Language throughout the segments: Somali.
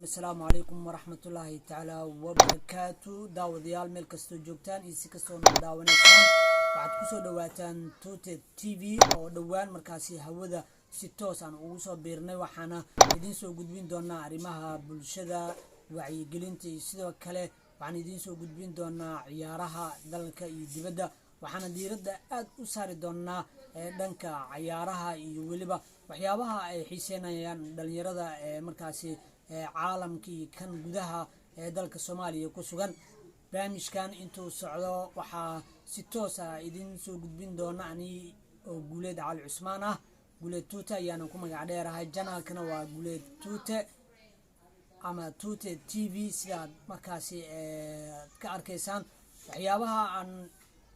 السلام عليكم ورحمة الله تعالى وبركاته. داوديال ميل كستو جوجتان إيسي كستو داونيسان waxaad ku soo dhawaataan Tuute TV oo dhawaan markaasi hawada si toos ah ugu soo biirnay waxaana idin soo gudbin doonaa arrimaha bulshada wacyigelinta iyo sidoo kale waxaan idin soo gudbin doonaa ciyaaraha dalka iyo dibadda waxaana diiradda aad u saari doonaa dhanka ciyaaraha iyo waliba waxyaabaha ay xiiseynayaan dhalinyarada markaasi caalamka iyo kan gudaha dalka Soomaaliya ku sugan barnaamijkan intuu socdo waxaa si toos ah idin soo gudbin doona ani oo Guuleed Cali Cusmaan ah Guuleed Tuute ayaan ku magac dheerahay janaalkana waa Guuleed Tuute ama Tuute TV sidaad markaasi ka arkaysaan waxyaabaha aan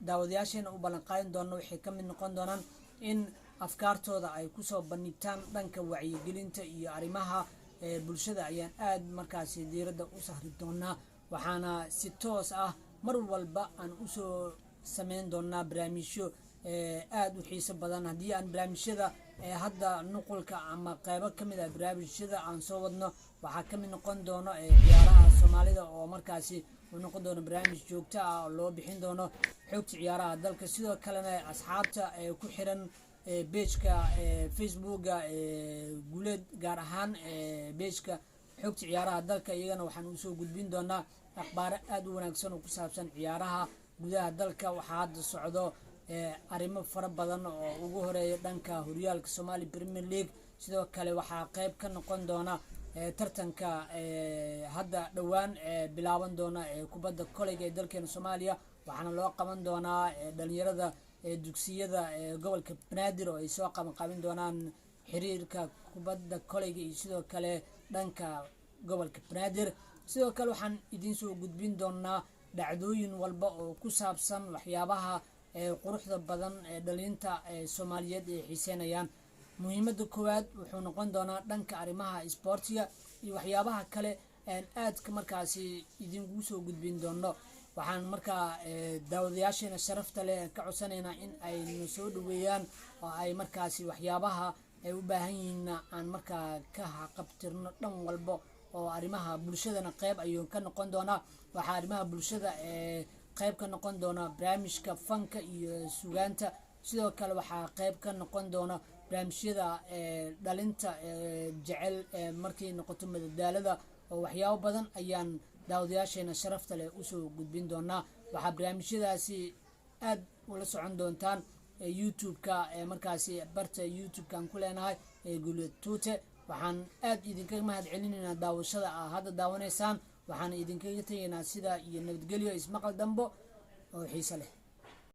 daawadayaasheena u ballan qaadin doono waxay ka mid noqon doonaan in afkaartooda ay ku soo bandhigtaan dhanka wacyigelinta iyo arrimaha bulshada ayaan aad markaasi diiradda u saari doonaa waxaana si toos ah mar walba aan u soo sameyn doonaa barnaamijyo aad u xiiso badan haddii aan barnaamijyada hadda nuqulka ama qaybo ka mid ah barnaamijyada aan soo wadno waxaa ka mid noqon doono ciyaaraha Soomaalida oo markaasi uu noqon doono barnaamij joogto ah oo loo bixin doono xogta ciyaaraha dalka sidoo kalena asxaabta ku xiran page-ka Facebook-ga Guuleed gaar ahaan page-ka xogta ciyaaraha dalka iyagana waxaan u soo gudbin doonaa akhbaar aad u wanaagsan oo ku saabsan ciyaaraha gudaha dalka waxaa hadda socdo arrimo fara badan oo ugu horeeya dhanka horyaalka Somali Premier League sidoo kale waxaa qayb ka noqon doona tartanka hadda dhawaan bilaaban doona kubadda kolayga ee dalkeena Soomaaliya waxaana loo qaban doonaa dhalinyarada dugsiyada gobolka Banaadir oo ay soo qaban doonaan xiriirka kubadda kolayga iyo sidoo kale dhanka gobolka Banaadir sidoo kale waxaan idin soo gudbin doonaa dhacdooyin walba oo ku saabsan waxyaabaha quruxda badan ee dhalinta Soomaaliyeed ee xiiseynayaan muhiimadda koowaad wuxuu noqon doonaa dhanka arrimaha sportiga iyo waxyaabaha kale aad ka markaasi idin soo gudbin doono waxaan markaa daawadayaasheena sharafta leh ka codsanaynaa in ay noo soo dhaweeyaan oo ay markaasi waxyaabaha ay u baahan yihiin aan markaa ka qabtirno dhan walba oo arrimaha bulshadana qayb ayuu ka noqon doonaa waxa arrimaha bulshada qayb ka noqon doona barnaamijka fanka iyo suugaanta sidoo kale waxaa qayb ka noqon doona barnaamijyada dhalinta jecel markii noqoto madadaalada oo waxyaabo badan ayaan daawadayaasheena sharafta leh u soo gudbin doonaa waxaa barnaamijyadaasi aad ula socon doontaan YouTube-ka markaasi barta YouTube-kan ku leenahay Guuleed Tuute waxaan aad idinkaga mahad celinaynaa daawashada hadda daawanaysaan waxaan idinkaga tagaynaa sida iyo nabadgelyo ismaqal dambo oo xiiso leh.